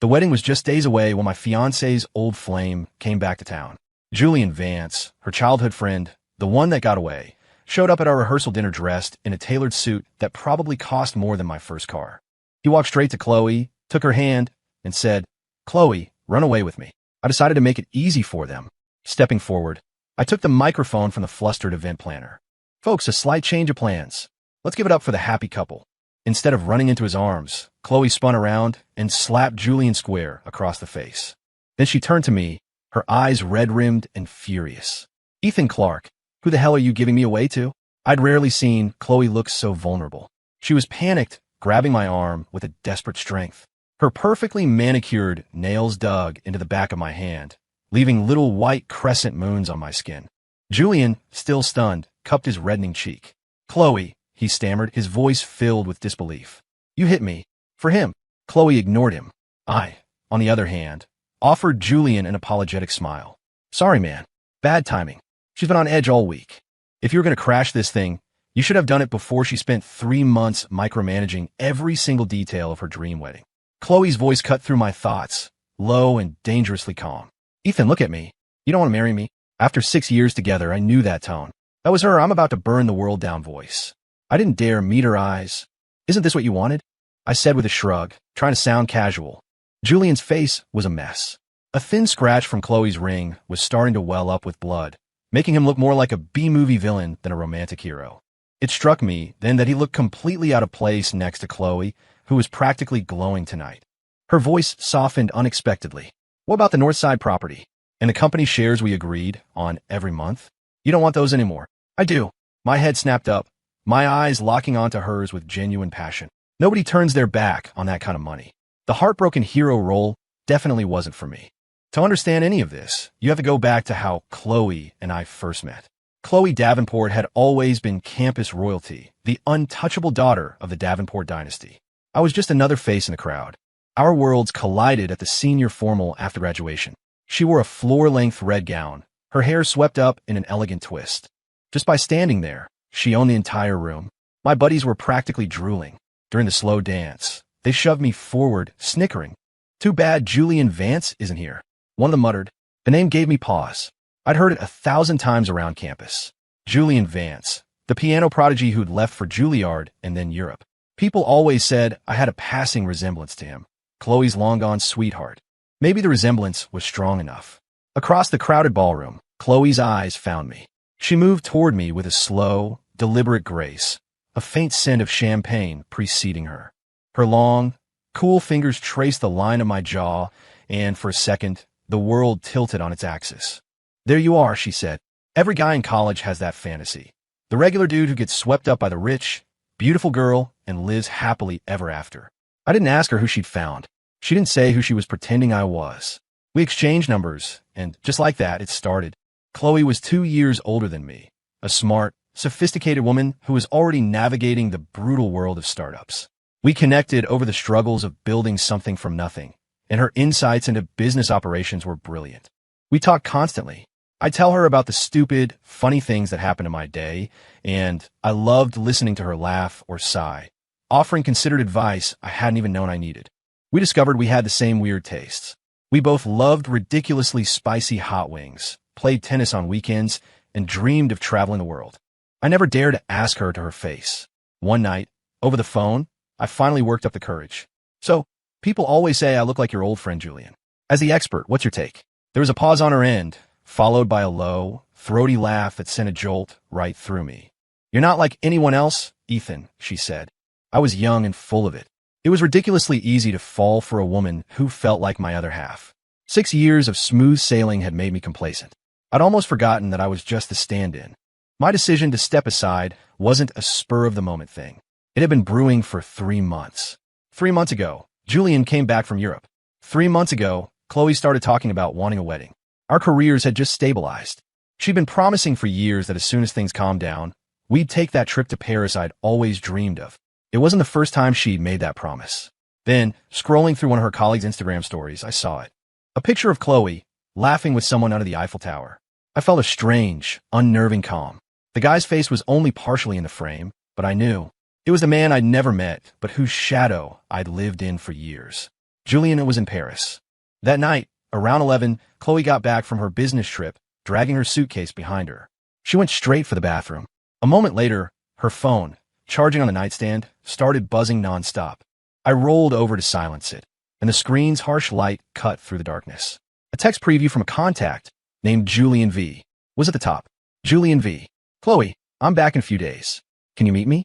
The wedding was just days away when my fiancée's old flame came back to town. Julian Vance, her childhood friend, the one that got away, showed up at our rehearsal dinner dressed in a tailored suit that probably cost more than my first car. He walked straight to Chloe, took her hand, and said, "Chloe, run away with me." I decided to make it easy for them. Stepping forward, I took the microphone from the flustered event planner. "Folks, a slight change of plans. Let's give it up for the happy couple." Instead of running into his arms, Chloe spun around and slapped Julian square across the face. Then she turned to me, her eyes red-rimmed and furious. "Ethan Clark, who the hell are you giving me away to?" I'd rarely seen Chloe look so vulnerable. She was panicked, grabbing my arm with a desperate strength. Her perfectly manicured nails dug into the back of my hand, leaving little white crescent moons on my skin. Julian, still stunned, cupped his reddening cheek. "Chloe," he stammered, his voice filled with disbelief. "You hit me. For him." Chloe ignored him. I, on the other hand, offered Julian an apologetic smile. "Sorry, man. Bad timing. She's been on edge all week. If you were going to crash this thing, you should have done it before she spent 3 months micromanaging every single detail of her dream wedding." Chloe's voice cut through my thoughts, low and dangerously calm. "Ethan, look at me. You don't want to marry me?" After 6 years together, I knew that tone. That was her I'm about to burn the world down voice. I didn't dare meet her eyes. "Isn't this what you wanted?" I said with a shrug, trying to sound casual. Julian's face was a mess. A thin scratch from Chloe's ring was starting to well up with blood, making him look more like a B-movie villain than a romantic hero. It struck me then that he looked completely out of place next to Chloe, who was practically glowing tonight. Her voice softened unexpectedly. "What about the Northside property? And the company shares we agreed on every month? You don't want those anymore." "I do." My head snapped up, my eyes locking onto hers with genuine passion. Nobody turns their back on that kind of money. The heartbroken hero role definitely wasn't for me. To understand any of this, you have to go back to how Chloe and I first met. Chloe Davenport had always been campus royalty, the untouchable daughter of the Davenport dynasty. I was just another face in the crowd. Our worlds collided at the senior formal after graduation. She wore a floor-length red gown, her hair swept up in an elegant twist. Just by standing there, she owned the entire room. My buddies were practically drooling. During the slow dance, they shoved me forward, snickering. "Too bad Julian Vance isn't here." One of them muttered. The name gave me pause. I'd heard it 1,000 times around campus. Julian Vance, the piano prodigy who'd left for Juilliard and then Europe. People always said I had a passing resemblance to him, Chloe's long-gone sweetheart. Maybe the resemblance was strong enough. Across the crowded ballroom, Chloe's eyes found me. She moved toward me with a slow, deliberate grace, a faint scent of champagne preceding her. Her long, cool fingers traced the line of my jaw, and for a second, the world tilted on its axis. "There you are," she said. "Every guy in college has that fantasy. The regular dude who gets swept up by the rich, beautiful girl and lives happily ever after." I didn't ask her who she'd found. She didn't say who she was pretending I was. We exchanged numbers, and just like that, it started. Chloe was 2 years older than me, a smart, sophisticated woman who was already navigating the brutal world of startups. We connected over the struggles of building something from nothing, and her insights into business operations were brilliant. We talked constantly. I tell her about the stupid, funny things that happened in my day, and I loved listening to her laugh or sigh, offering considered advice I hadn't even known I needed. We discovered we had the same weird tastes. We both loved ridiculously spicy hot wings, played tennis on weekends, and dreamed of traveling the world. I never dared to ask her to her face. One night, over the phone, I finally worked up the courage. "So, people always say I look like your old friend Julian. As the expert, what's your take?" There was a pause on her end, followed by a low, throaty laugh that sent a jolt right through me. "You're not like anyone else, Ethan," she said. I was young and full of it. It was ridiculously easy to fall for a woman who felt like my other half. 6 years of smooth sailing had made me complacent. I'd almost forgotten that I was just the stand-in. My decision to step aside wasn't a spur-of-the-moment thing. It had been brewing for 3 months. 3 months ago, Julian came back from Europe. 3 months ago, Chloe started talking about wanting a wedding. Our careers had just stabilized. She'd been promising for years that as soon as things calmed down, we'd take that trip to Paris I'd always dreamed of. It wasn't the first time she'd made that promise. Then, scrolling through one of her colleagues' Instagram stories, I saw it. A picture of Chloe, laughing with someone under the Eiffel Tower. I felt a strange, unnerving calm. The guy's face was only partially in the frame, but I knew. It was the man I'd never met, but whose shadow I'd lived in for years. Julian was in Paris. That night, around 11, Chloe got back from her business trip, dragging her suitcase behind her. She went straight for the bathroom. A moment later, her phone, charging on the nightstand, started buzzing nonstop. I rolled over to silence it, and the screen's harsh light cut through the darkness. A text preview from a contact named Julian V. was at the top. Julian V. Chloe, I'm back in a few days. Can you meet me?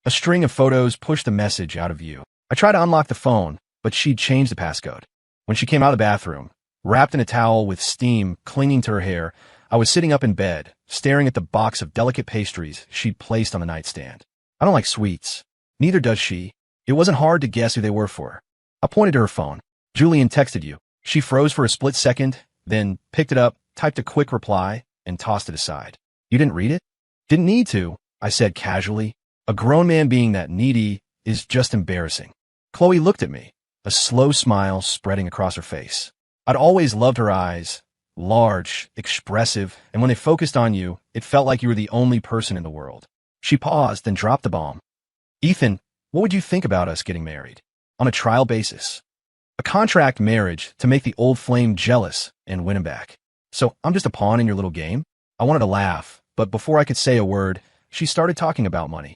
A string of photos pushed the message out of view. I tried to unlock the phone, but she'd changed the passcode. When she came out of the bathroom, wrapped in a towel with steam clinging to her hair, I was sitting up in bed, staring at the box of delicate pastries she'd placed on the nightstand. I don't like sweets. Neither does she. It wasn't hard to guess who they were for. I pointed to her phone. Julian texted you. She froze for a split second, then picked it up, typed a quick reply, and tossed it aside. You didn't read it? Didn't need to, I said casually. A grown man being that needy is just embarrassing. Chloe looked at me, a slow smile spreading across her face. I'd always loved her eyes, large, expressive, and when they focused on you, it felt like you were the only person in the world. She paused, then dropped the bomb. Ethan, what would you think about us getting married? On a trial basis. A contract marriage to make the old flame jealous and win him back. So I'm just a pawn in your little game? I wanted to laugh, but before I could say a word, she started talking about money.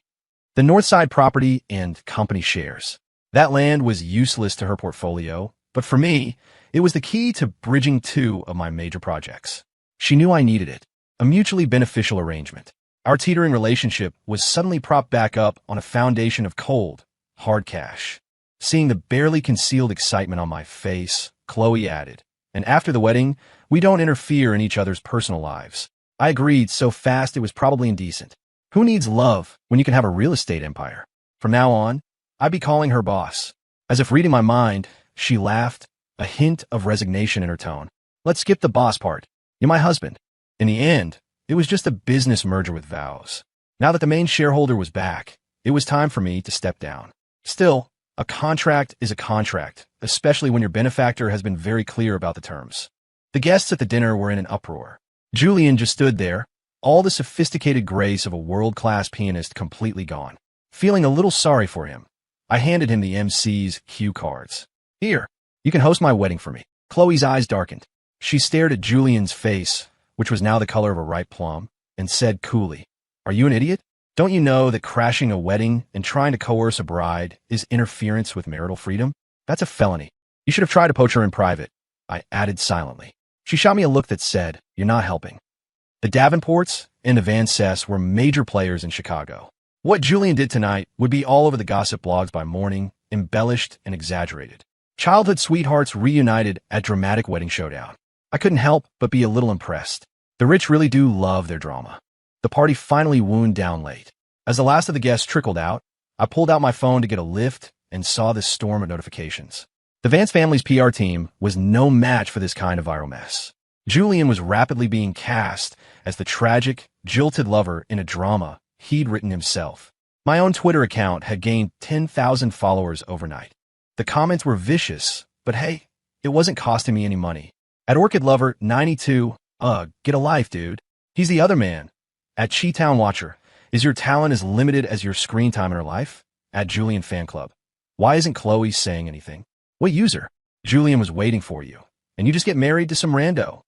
The Northside property and company shares. That land was useless to her portfolio, but for me, it was the key to bridging two of my major projects. She knew I needed it, a mutually beneficial arrangement. Our teetering relationship was suddenly propped back up on a foundation of cold, hard cash. Seeing the barely concealed excitement on my face, Chloe added, and after the wedding, we don't interfere in each other's personal lives. I agreed so fast it was probably indecent. Who needs love when you can have a real estate empire? From now on, I'd be calling her boss. As if reading my mind, she laughed, a hint of resignation in her tone. Let's skip the boss part. You're my husband. In the end, it was just a business merger with vows. Now that the main shareholder was back, it was time for me to step down. Still, a contract is a contract, especially when your benefactor has been very clear about the terms. The guests at the dinner were in an uproar. Julian just stood there, all the sophisticated grace of a world-class pianist completely gone. Feeling a little sorry for him, I handed him the MC's cue cards. Here, you can host my wedding for me. Chloe's eyes darkened. She stared at Julian's face, which was now the color of a ripe plum, and said coolly, Are you an idiot? Don't you know that crashing a wedding and trying to coerce a bride is interference with marital freedom? That's a felony. You should have tried to poach her in private, I added silently. She shot me a look that said, You're not helping. The Davenports and the Van Cess were major players in Chicago. What Julian did tonight would be all over the gossip blogs by morning, embellished and exaggerated. Childhood sweethearts reunited at dramatic wedding showdown. I couldn't help but be a little impressed. The rich really do love their drama. The party finally wound down late. As the last of the guests trickled out, I pulled out my phone to get a lift and saw this storm of notifications. The Vance family's PR team was no match for this kind of viral mess. Julian was rapidly being cast as the tragic, jilted lover in a drama he'd written himself. My own Twitter account had gained 10,000 followers overnight. The comments were vicious, but hey, it wasn't costing me any money. At Orchid Lover 92, get a life, dude. He's the other man. At Cheetown Watcher, is your talent as limited as your screen time in her life? At Julian Fan Club, why isn't Chloe saying anything? What user? Julian was waiting for you, and you just get married to some rando.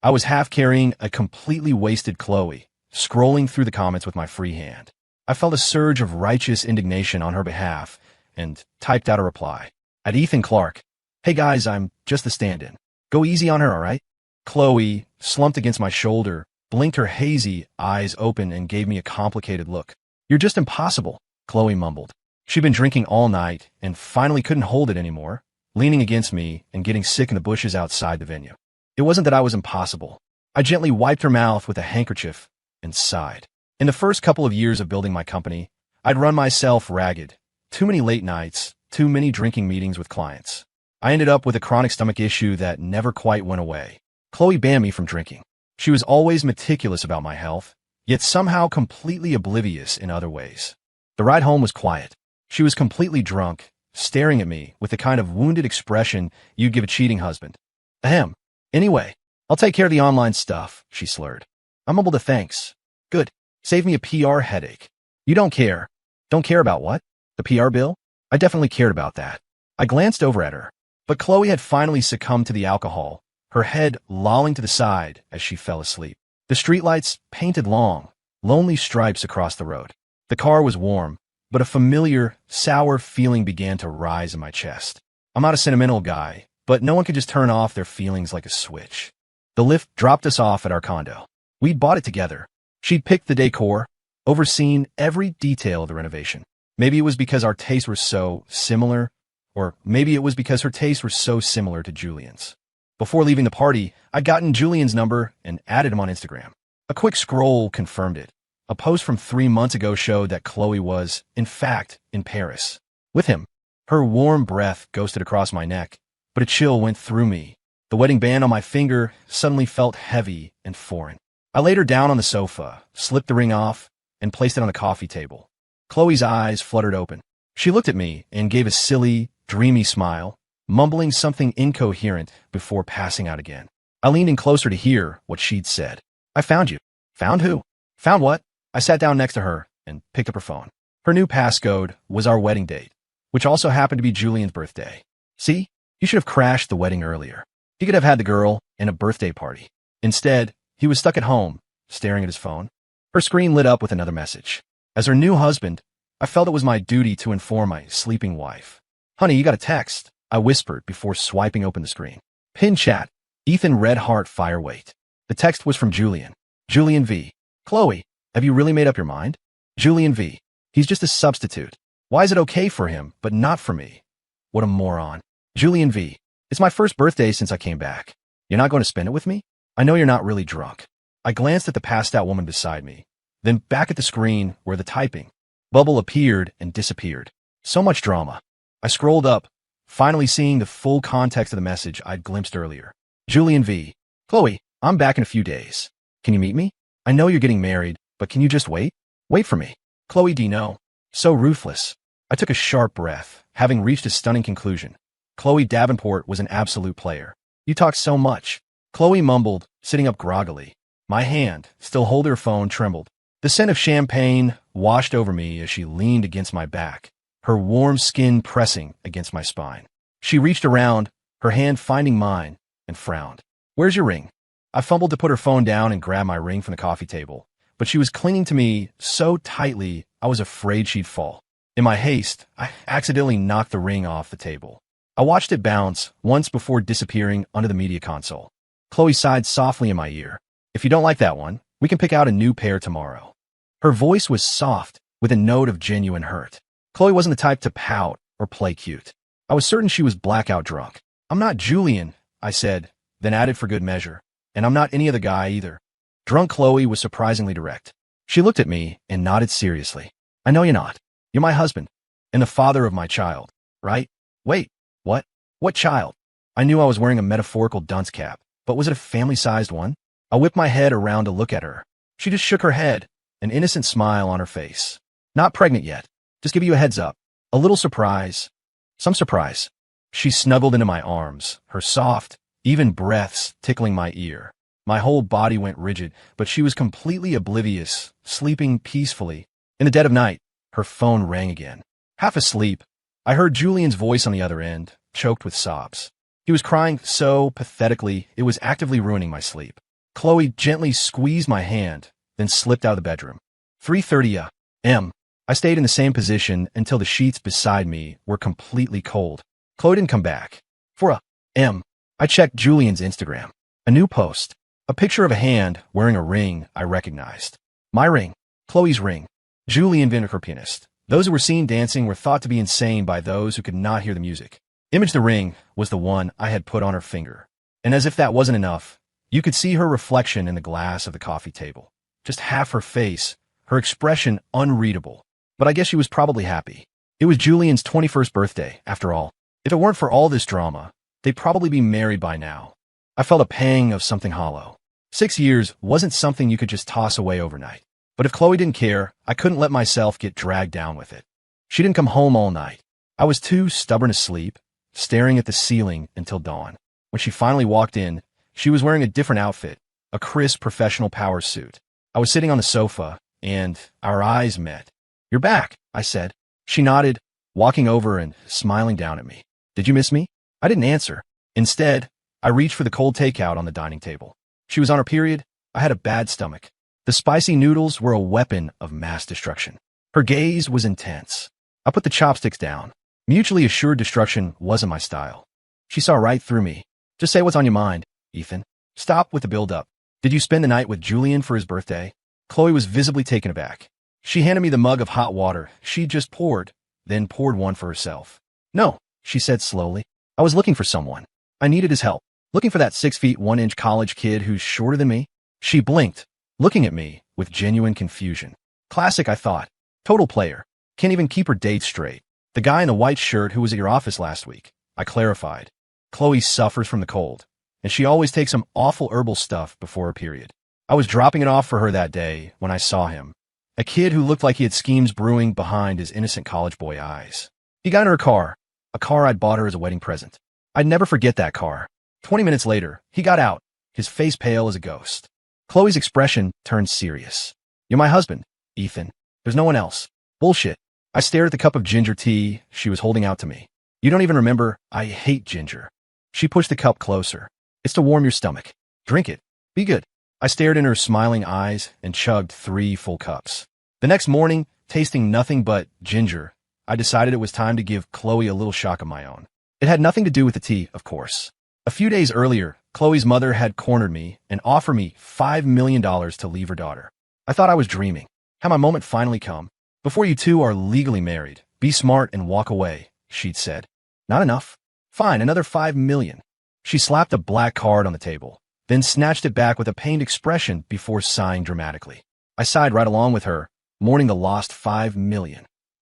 I was half carrying a completely wasted Chloe, scrolling through the comments with my free hand. I felt a surge of righteous indignation on her behalf and typed out a reply. At Ethan Clark, hey guys, I'm just the stand-in. Go easy on her, all right? Chloe, slumped against my shoulder, blinked her hazy eyes open and gave me a complicated look. You're just impossible, Chloe mumbled. She'd been drinking all night and finally couldn't hold it anymore, leaning against me and getting sick in the bushes outside the venue. It wasn't that I was impossible. I gently wiped her mouth with a handkerchief and sighed. In the first couple of years of building my company, I'd run myself ragged. Too many late nights, too many drinking meetings with clients. I ended up with a chronic stomach issue that never quite went away. Chloe banned me from drinking. She was always meticulous about my health, yet somehow completely oblivious in other ways. The ride home was quiet. She was completely drunk, staring at me with the kind of wounded expression you'd give a cheating husband. Ahem. Anyway, I'll take care of the online stuff, she slurred. I mumbled a thanks. Good. Save me a PR headache. You don't care. Don't care about what? The PR bill? I definitely cared about that. I glanced over at her, but Chloe had finally succumbed to the alcohol, her head lolling to the side as she fell asleep. The streetlights painted long, lonely stripes across the road. The car was warm, but a familiar, sour feeling began to rise in my chest. I'm not a sentimental guy, but no one can just turn off their feelings like a switch. The lift dropped us off at our condo. We'd bought it together. She'd picked the decor, overseen every detail of the renovation. Maybe it was because our tastes were so similar, or maybe it was because her tastes were so similar to Julian's. Before leaving the party, I'd gotten Julian's number and added him on Instagram. A quick scroll confirmed it. A post from 3 months ago showed that Chloe was, in fact, in Paris. With him. Her warm breath ghosted across my neck, but a chill went through me. The wedding band on my finger suddenly felt heavy and foreign. I laid her down on the sofa, slipped the ring off, and placed it on the coffee table. Chloe's eyes fluttered open. She looked at me and gave a silly, dreamy smile, mumbling something incoherent before passing out again. I leaned in closer to hear what she'd said. I found you. Found who? Found what? I sat down next to her and picked up her phone. Her new passcode was our wedding date, which also happened to be Julian's birthday. See, you should have crashed the wedding earlier. He could have had the girl and a birthday party. Instead, he was stuck at home, staring at his phone. Her screen lit up with another message. As her new husband, I felt it was my duty to inform my sleeping wife. Honey, you got a text, I whispered before swiping open the screen. Pin chat, Ethan Red Heart Fireweight. The text was from Julian. Julian V. Chloe, have you really made up your mind? Julian V. He's just a substitute. Why is it okay for him, but not for me? What a moron. Julian V. It's my first birthday since I came back. You're not going to spend it with me? I know you're not really drunk. I glanced at the passed-out woman beside me, then back at the screen where the typing bubble appeared and disappeared. So much drama. I scrolled up, finally seeing the full context of the message I'd glimpsed earlier. Julian V. Chloe, I'm back in a few days. Can you meet me? I know you're getting married, but can you just wait? Wait for me. Chloe D. No. So ruthless. I took a sharp breath, having reached a stunning conclusion. Chloe Davenport was an absolute player. You talk so much. Chloe mumbled, sitting up groggily. My hand, still holding her phone, trembled. The scent of champagne washed over me as she leaned against my back, her warm skin pressing against my spine. She reached around, her hand finding mine, and frowned. Where's your ring? I fumbled to put her phone down and grab my ring from the coffee table, but she was clinging to me so tightly I was afraid she'd fall. In my haste, I accidentally knocked the ring off the table. I watched it bounce once before disappearing under the media console. Chloe sighed softly in my ear. If you don't like that one, we can pick out a new pair tomorrow. Her voice was soft, with a note of genuine hurt. Chloe wasn't the type to pout or play cute. I was certain she was blackout drunk. I'm not Julian, I said, then added for good measure. And I'm not any other guy either. Drunk Chloe was surprisingly direct. She looked at me and nodded seriously. I know you're not. You're my husband, and the father of my child, right? Wait, what? What child? I knew I was wearing a metaphorical dunce cap, but was it a family-sized one? I whipped my head around to look at her. She just shook her head, an innocent smile on her face. Not pregnant yet. Just give you a heads up. A little surprise. Some surprise. She snuggled into my arms, her soft, even breaths tickling my ear. My whole body went rigid, but she was completely oblivious, sleeping peacefully. In the dead of night, her phone rang again. Half asleep, I heard Julian's voice on the other end, choked with sobs. He was crying so pathetically it was actively ruining my sleep. Chloe gently squeezed my hand, then slipped out of the bedroom. 3:30 a.m. I stayed in the same position until the sheets beside me were completely cold. Chloe didn't come back. 4 a.m. I checked Julian's Instagram. A new post. A picture of a hand wearing a ring I recognized. My ring. Chloe's ring. Julian Vinegar pianist. Those who were seen dancing were thought to be insane by those who could not hear the music. Image the ring was the one I had put on her finger. And as if that wasn't enough, you could see her reflection in the glass of the coffee table. Just half her face, her expression unreadable. But I guess she was probably happy. It was Julian's 21st birthday, after all. If it weren't for all this drama, they'd probably be married by now. I felt a pang of something hollow. 6 years wasn't something you could just toss away overnight. But if Chloe didn't care, I couldn't let myself get dragged down with it. She didn't come home all night. I was too stubborn to sleep, staring at the ceiling until dawn. When she finally walked in, she was wearing a different outfit, a crisp professional power suit. I was sitting on the sofa, and our eyes met. You're back, I said. She nodded, walking over and smiling down at me. Did you miss me? I didn't answer. Instead, I reached for the cold takeout on the dining table. She was on her period. I had a bad stomach. The spicy noodles were a weapon of mass destruction. Her gaze was intense. I put the chopsticks down. Mutually assured destruction wasn't my style. She saw right through me. Just say what's on your mind, Ethan. Stop with the build-up. Did you spend the night with Julian for his birthday? Chloe was visibly taken aback. She handed me the mug of hot water she'd just poured, then poured one for herself. No, she said slowly. I was looking for someone. I needed his help. Looking for that 6 feet 1 inch college kid who's shorter than me. She blinked, looking at me with genuine confusion. Classic, I thought. Total player. Can't even keep her dates straight. The guy in the white shirt who was at your office last week. I clarified. Chloe suffers from the cold, and she always takes some awful herbal stuff before her period. I was dropping it off for her that day when I saw him. A kid who looked like he had schemes brewing behind his innocent college boy eyes. He got in her car, a car I'd bought her as a wedding present. I'd never forget that car. 20 minutes later, he got out, his face pale as a ghost. Chloe's expression turned serious. You're my husband, Ethan. There's no one else. Bullshit. I stared at the cup of ginger tea she was holding out to me. You don't even remember, I hate ginger. She pushed the cup closer. It's to warm your stomach. Drink it. Be good. I stared in her smiling eyes and chugged 3 full cups. The next morning, tasting nothing but ginger, I decided it was time to give Chloe a little shock of my own. It had nothing to do with the tea, of course. A few days earlier, Chloe's mother had cornered me and offered me $5 million to leave her daughter. I thought I was dreaming. Had my moment finally come? Before you two are legally married, be smart and walk away, she'd said. Not enough? Fine, another $5 million. She slapped a black card on the table, then snatched it back with a pained expression before sighing dramatically. I sighed right along with her, mourning the lost $5 million.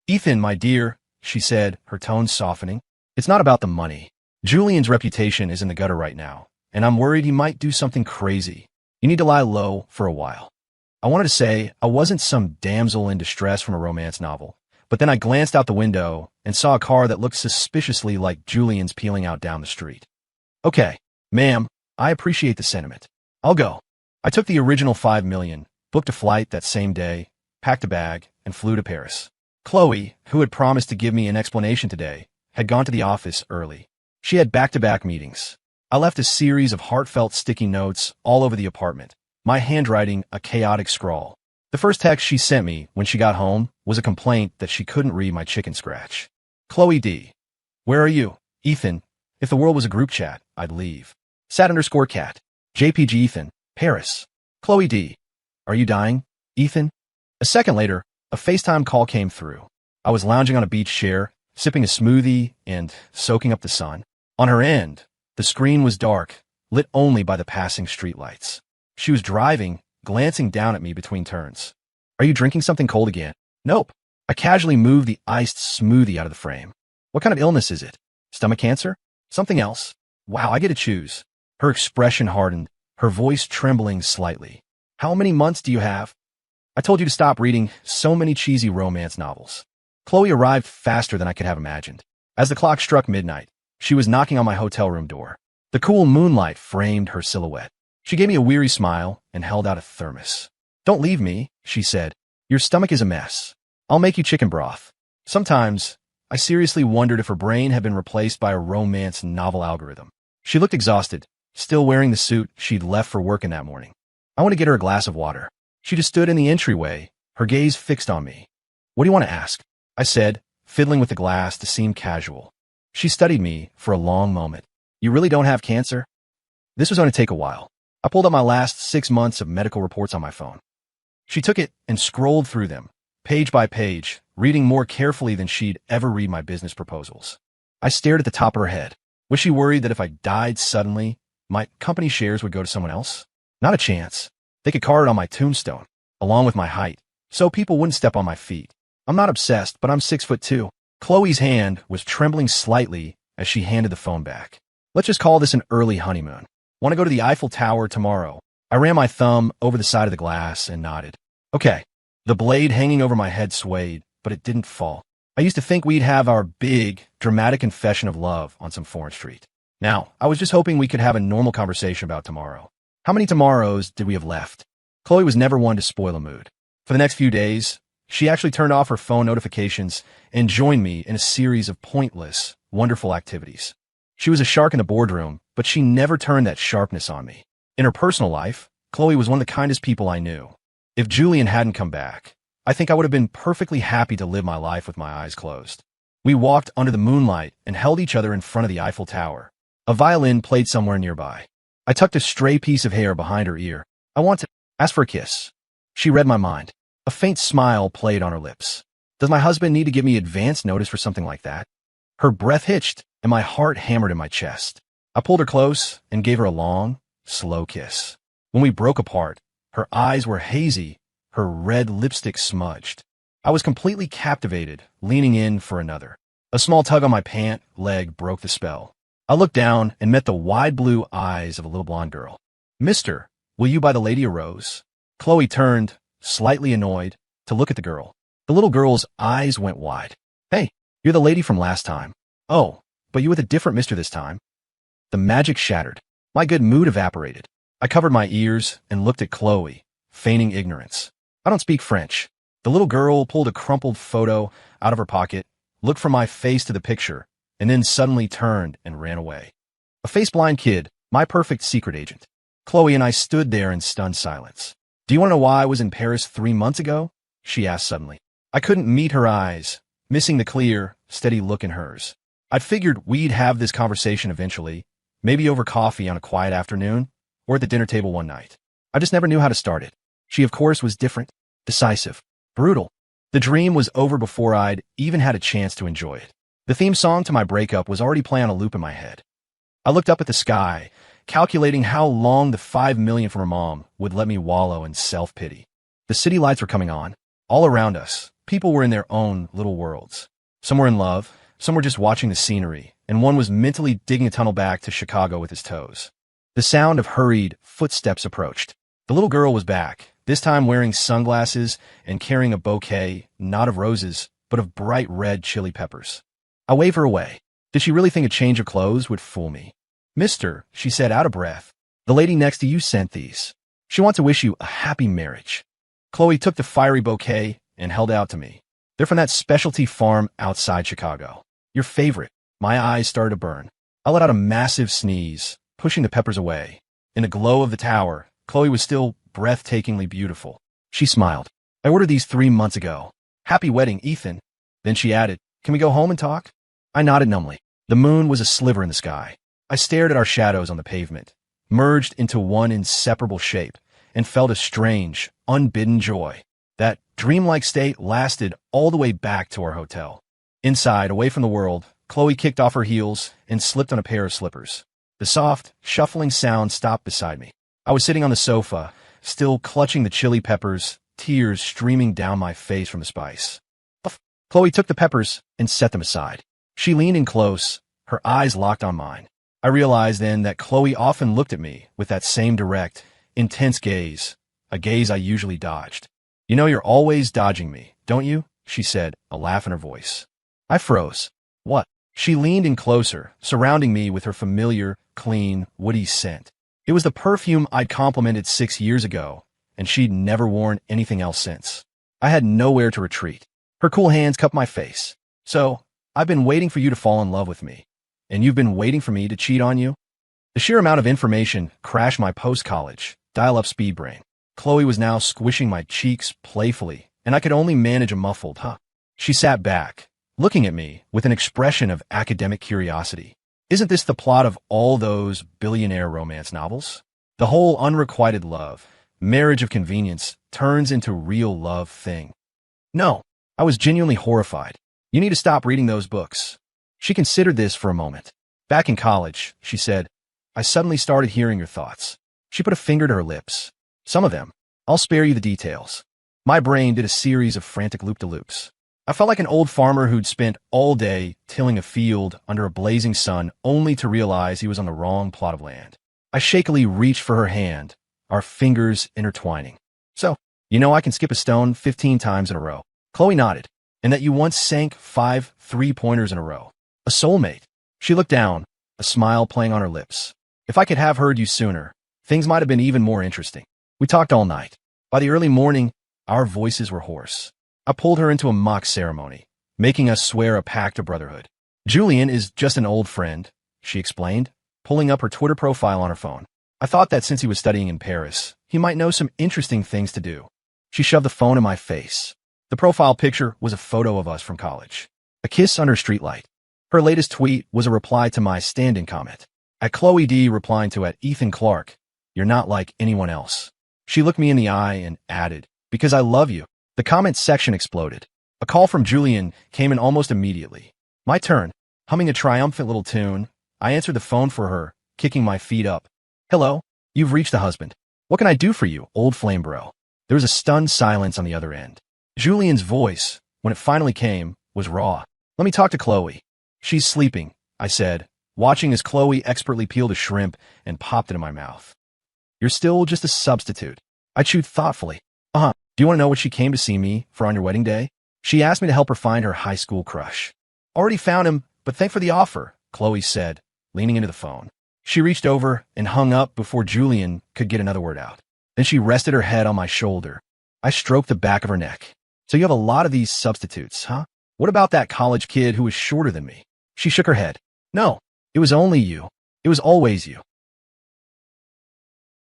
Ethan, my dear, she said, her tone softening. It's not about the money. Julian's reputation is in the gutter right now, and I'm worried he might do something crazy. You need to lie low for a while. I wanted to say I wasn't some damsel in distress from a romance novel, but then I glanced out the window and saw a car that looked suspiciously like Julian's peeling out down the street. Okay, ma'am, I appreciate the sentiment. I'll go. I took the original $5 million, booked a flight that same day, packed a bag, and flew to Paris. Chloe, who had promised to give me an explanation today, had gone to the office early. She had back-to-back meetings. I left a series of heartfelt sticky notes all over the apartment, my handwriting a chaotic scrawl. The first text she sent me when she got home was a complaint that she couldn't read my chicken scratch. Chloe D. Where are you? Ethan. If the world was a group chat, I'd leave. Sat_cat. JPG Ethan. Paris. Chloe D. Are you dying? Ethan? A second later, a FaceTime call came through. I was lounging on a beach chair, sipping a smoothie and soaking up the sun. On her end, the screen was dark, lit only by the passing streetlights. She was driving, glancing down at me between turns. Are you drinking something cold again? Nope. I casually moved the iced smoothie out of the frame. What kind of illness is it? Stomach cancer? Something else? Wow, I get to choose. Her expression hardened, her voice trembling slightly. How many months do you have? I told you to stop reading so many cheesy romance novels. Chloe arrived faster than I could have imagined. As the clock struck midnight, she was knocking on my hotel room door. The cool moonlight framed her silhouette. She gave me a weary smile and held out a thermos. Don't leave me, she said. Your stomach is a mess. I'll make you chicken broth. Sometimes, I seriously wondered if her brain had been replaced by a romance novel algorithm. She looked exhausted, still wearing the suit she'd left for work in that morning. I want to get her a glass of water. She just stood in the entryway, her gaze fixed on me. What do you want to ask? I said, fiddling with the glass to seem casual. She studied me for a long moment. You really don't have cancer? This was going to take a while. I pulled up my last 6 months of medical reports on my phone. She took it and scrolled through them, page by page, reading more carefully than she'd ever read my business proposals. I stared at the top of her head. Was she worried that if I died suddenly, my company shares would go to someone else? Not a chance. They could carve it on my tombstone, along with my height, so people wouldn't step on my feet. I'm not obsessed, but I'm 6'2". Chloe's hand was trembling slightly as she handed the phone back. Let's just call this an early honeymoon. Want to go to the Eiffel Tower tomorrow? I ran my thumb over the side of the glass and nodded. Okay. The blade hanging over my head swayed, but it didn't fall. I used to think we'd have our big, dramatic confession of love on some foreign street. Now, I was just hoping we could have a normal conversation about tomorrow. How many tomorrows did we have left? Chloe was never one to spoil a mood. For the next few days, she actually turned off her phone notifications and joined me in a series of pointless, wonderful activities. She was a shark in the boardroom, but she never turned that sharpness on me. In her personal life, Chloe was one of the kindest people I knew. If Julian hadn't come back, I think I would have been perfectly happy to live my life with my eyes closed. We walked under the moonlight and held each other in front of the Eiffel Tower. A violin played somewhere nearby. I tucked a stray piece of hair behind her ear. I want to ask for a kiss. She read my mind. A faint smile played on her lips. Does my husband need to give me advance notice for something like that? Her breath hitched, and my heart hammered in my chest. I pulled her close and gave her a long, slow kiss. When we broke apart, her eyes were hazy, her red lipstick smudged. I was completely captivated, leaning in for another. A small tug on my pant leg broke the spell. I looked down and met the wide blue eyes of a little blonde girl. "Mister, will you buy the lady a rose?" Chloe turned, slightly annoyed, to look at the girl. The little girl's eyes went wide. "Hey, you're the lady from last time." "Oh, but you with a different mister this time." The magic shattered. My good mood evaporated. I covered my ears and looked at Chloe, feigning ignorance. "I don't speak French." The little girl pulled a crumpled photo out of her pocket, looked from my face to the picture, and then suddenly turned and ran away. A face-blind kid, my perfect secret agent. Chloe and I stood there in stunned silence. "Do you want to know why I was in Paris 3 months ago?" she asked suddenly. I couldn't meet her eyes, missing the clear, steady look in hers. I'd figured we'd have this conversation eventually, maybe over coffee on a quiet afternoon, or at the dinner table one night. I just never knew how to start it. She, of course, was different, decisive, brutal. The dream was over before I'd even had a chance to enjoy it. The theme song to my breakup was already playing on a loop in my head. I looked up at the sky, calculating how long the $5 million from her mom would let me wallow in self-pity. The city lights were coming on. All around us, people were in their own little worlds. Some were in love, some were just watching the scenery, and one was mentally digging a tunnel back to Chicago with his toes. The sound of hurried footsteps approached. The little girl was back, this time wearing sunglasses and carrying a bouquet, not of roses, but of bright red chili peppers. I waved her away. Did she really think a change of clothes would fool me? "Mister," she said out of breath, "the lady next to you sent these. She wants to wish you a happy marriage." Chloe took the fiery bouquet and held out to me. "They're from that specialty farm outside Chicago. Your favorite." My eyes started to burn. I let out a massive sneeze, pushing the peppers away. In the glow of the tower, Chloe was still breathtakingly beautiful. She smiled. "I ordered these 3 months ago. Happy wedding, Ethan." Then she added, "Can we go home and talk?" I nodded numbly. The moon was a sliver in the sky. I stared at our shadows on the pavement, merged into one inseparable shape, and felt a strange, unbidden joy. That dreamlike state lasted all the way back to our hotel. Inside, away from the world, Chloe kicked off her heels and slipped on a pair of slippers. The soft, shuffling sound stopped beside me. I was sitting on the sofa, still clutching the chili peppers, tears streaming down my face from the spice. Chloe took the peppers and set them aside. She leaned in close, her eyes locked on mine. I realized then that Chloe often looked at me with that same direct, intense gaze, a gaze I usually dodged. "You know you're always dodging me, don't you?" she said, a laugh in her voice. I froze. "What?" She leaned in closer, surrounding me with her familiar, clean, woody scent. It was the perfume I'd complimented 6 years ago, and she'd never worn anything else since. I had nowhere to retreat. Her cool hands cupped my face. "So, I've been waiting for you to fall in love with me, and you've been waiting for me to cheat on you?" The sheer amount of information crashed my post-college, dial-up speed brain. Chloe was now squishing my cheeks playfully, and I could only manage a muffled, "Huh." She sat back, looking at me with an expression of academic curiosity. "Isn't this the plot of all those billionaire romance novels? The whole unrequited love, marriage of convenience, turns into real love thing." No, I was genuinely horrified. "You need to stop reading those books." She considered this for a moment. "Back in college," she said, "I suddenly started hearing your thoughts." She put a finger to her lips. "Some of them. I'll spare you the details." My brain did a series of frantic loop-de-loops. I felt like an old farmer who'd spent all day tilling a field under a blazing sun only to realize he was on the wrong plot of land. I shakily reached for her hand, our fingers intertwining. "So, you know I can skip a stone 15 times in a row." Chloe nodded. "And that you once sank 5 three-pointers in a row. A soulmate." She looked down, a smile playing on her lips. "If I could have heard you sooner, things might have been even more interesting." We talked all night. By the early morning, our voices were hoarse. I pulled her into a mock ceremony, making us swear a pact of brotherhood. Julian is just an old friend, she explained, pulling up her Twitter profile on her phone. I thought that since he was studying in Paris, he might know some interesting things to do. She shoved the phone in my face. The profile picture was a photo of us from college. A kiss under a streetlight. Her latest tweet was a reply to my stand-in comment. At Chloe D replying to at Ethan Clark, "You're not like anyone else." She looked me in the eye and added, "Because I love you." The comment section exploded. A call from Julian came in almost immediately. My turn. Humming a triumphant little tune, I answered the phone for her, kicking my feet up. "Hello? You've reached the husband. What can I do for you, old flame bro?" There was a stunned silence on the other end. Julian's voice, when it finally came, was raw. "Let me talk to Chloe." "She's sleeping," I said, watching as Chloe expertly peeled a shrimp and popped it in my mouth. "You're still just a substitute." I chewed thoughtfully. "Uh-huh. Do you want to know what she came to see me for on your wedding day?" She asked me to help her find her high school crush. "Already found him, but thanks for the offer," Chloe said, leaning into the phone. She reached over and hung up before Julian could get another word out. Then she rested her head on my shoulder. I stroked the back of her neck. "So you have a lot of these substitutes, huh? What about that college kid who was shorter than me?" She shook her head. "No, it was only you. It was always you."